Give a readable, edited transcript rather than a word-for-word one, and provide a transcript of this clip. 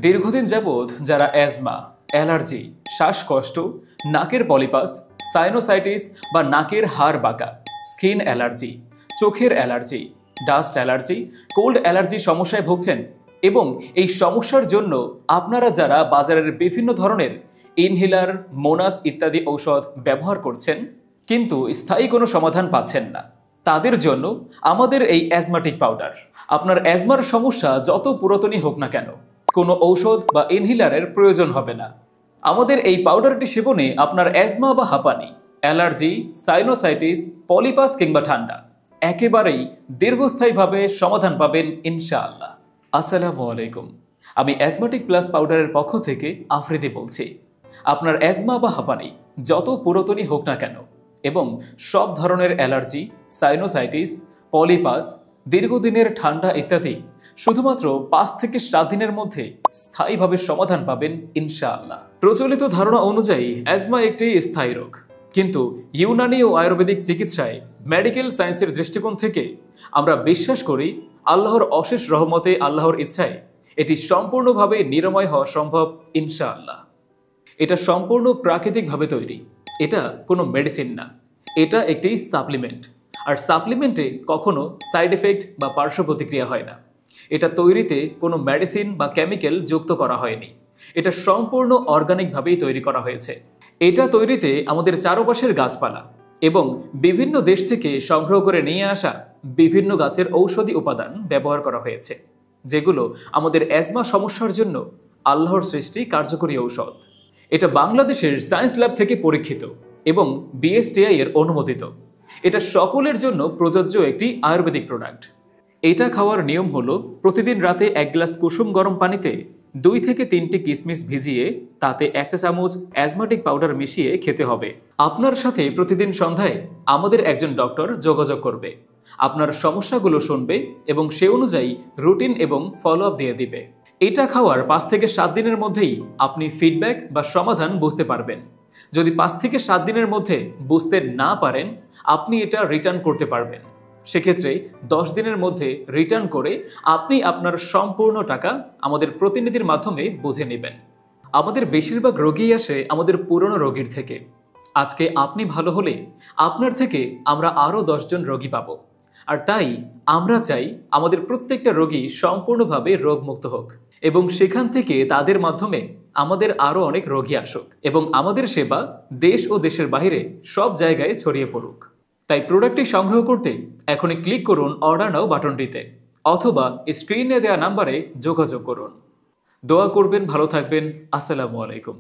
দীর্ঘদিন যাবৎ যারা অ্যাজমা, অ্যালার্জি, শ্বাসকষ্ট, নাকের পলিপাস, সাইনোসাইটিস বা নাকের হাড় বাঁকা, স্কিন অ্যালার্জি, চোখের allergy, dust allergy, cold allergy সমস্যায় ভুগছেন এবং এই সমস্যার জন্য আপনারা যারা বাজারের বিভিন্ন ধরনের ইনহেলার, মোনাস ইত্যাদি ঔষধ ব্যবহার করছেন কিন্তু স্থায়ী কোনো সমাধান পাচ্ছেন না, তাদের জন্য আমাদের এই অ্যাজমাটিক পাউডার। আপনার অ্যাজমার সমস্যা যত পুরাতনই হোক না কেন, কোনো ঔষধ বা ইনহেলারের প্রয়োজন হবে না। আমাদের এই পাউডারটি সেবনে আপনার অ্যাজমা বা হাঁপানি, অ্যালার্জি, সাইনোসাইটিস, পলিপাস কিংবা ঠান্ডা একেবারেই দীর্ঘস্থায়ীভাবে সমাধান পাবেন ইনশাআল্লাহ। আসসালামু আলাইকুম, আমি অ্যাজমাটিক প্লাস পাউডারের পক্ষ থেকে আফ্রিদি বলছি। আপনার অ্যাজমা বা হাঁপানি যত পুরাতনই হোক না কেন এবং সব ধরনের অ্যালার্জি, সাইনোসাইটিস, পলিপাস, দীর্ঘদিনের ঠান্ডা ইত্যাদি শুধুমাত্র 5 থেকে 7 দিনের মধ্যে স্থায়ীভাবে সমাধান পাবেন ইনশাআল্লাহ। প্রচলিত ধারণা অনুযায়ী অ্যাজমা একটি স্থায়ী রোগ, কিন্তু ইউনানি ও আয়ুর্বেদিক চিকিৎসায় মেডিকেল সায়েন্সের দৃষ্টিকোণ থেকে আমরা বিশ্বাস করি আল্লাহর অশেষ রহমতে, আল্লাহর ইচ্ছায় এটি সম্পূর্ণভাবে নিরাময় হওয়া সম্ভব ইনশাআল্লাহ। এটা সম্পূর্ণ প্রাকৃতিকভাবে তৈরি, এটা কোনো মেডিসিন না, এটা একটি সাপ্লিমেন্ট। আর সাপ্লিমেন্টে কখনো সাইড এফেক্ট বা পার্শ্ব প্রতিক্রিয়া হয় না। এটা তৈরিতে কোনো মেডিসিন বা কেমিক্যাল যুক্ত করা হয়নি, এটা সম্পূর্ণ অর্গানিকভাবেই তৈরি করা হয়েছে। এটা তৈরিতে আমাদের চারপাশের গাছপালা এবং বিভিন্ন দেশ থেকে সংগ্রহ করে নিয়ে আসা বিভিন্ন গাছের ঔষধি উপাদান ব্যবহার করা হয়েছে, যেগুলো আমাদের অ্যাজমা সমস্যার জন্য আল্লাহর সৃষ্টি কার্যকরী ঔষধ। এটা বাংলাদেশের সায়েন্স ল্যাব থেকে পরীক্ষিত এবং বিএসটিআই এর অনুমোদিত। এটা সকলের জন্য প্রযোজ্য একটি আয়ুর্বেদিক প্রোডাক্ট। এটা খাওয়ার নিয়ম হলো প্রতিদিন রাতে 1 গ্লাস কুসুম গরম পানিতে 2 থেকে 3টি কিশমিশ ভিজিয়ে তাতে 1 চা চামচ অ্যাজমাটিক পাউডার মিশিয়ে খেতে হবে। আপনার সাথে প্রতিদিন সন্ধ্যায় আমাদের একজন ডক্টর যোগাযোগ করবে, আপনার সমস্যাগুলো শুনবে এবং সে অনুযায়ী রুটিন এবং ফলো আপ দিয়ে দিবে। এটা খাওয়ার 5 থেকে 7 দিনের মধ্যেই আপনি ফিডব্যাক বা সমাধান বুঝতে পারবেন। যদি 5 থেকে 7 দিনের মধ্যে বুঝতে না পারেন, আপনি এটা রিটার্ন করতে পারবেন। সেক্ষেত্রে 10 দিনের মধ্যে রিটার্ন করে আপনি আপনার সম্পূর্ণ টাকা আমাদের প্রতিনিধির মাধ্যমে বুঝে নেবেন। আমাদের বেশিরভাগ রোগী আসে আমাদের পুরনো রোগীর থেকে। আজকে আপনি ভালো হলে আপনার থেকে আমরা আরও 10 জন রোগী পাবো। আর তাই আমরা চাই আমাদের প্রত্যেকটা রোগী সম্পূর্ণভাবে রোগমুক্ত হোক এবং সেখান থেকে তাদের মাধ্যমে আমাদের আরও অনেক রোগী আসুক এবং আমাদের সেবা দেশ ও দেশের বাইরে সব জায়গায় ছড়িয়ে পড়ুক। তাই প্রোডাক্টটি সংগ্রহ করতে এখনই ক্লিক করুন অর্ডার নাও বাটনটিতে অথবা স্ক্রিনে দেওয়া নাম্বারে যোগাযোগ করুন। দোয়া করবেন, ভালো থাকবেন। আসসালামু আলাইকুম।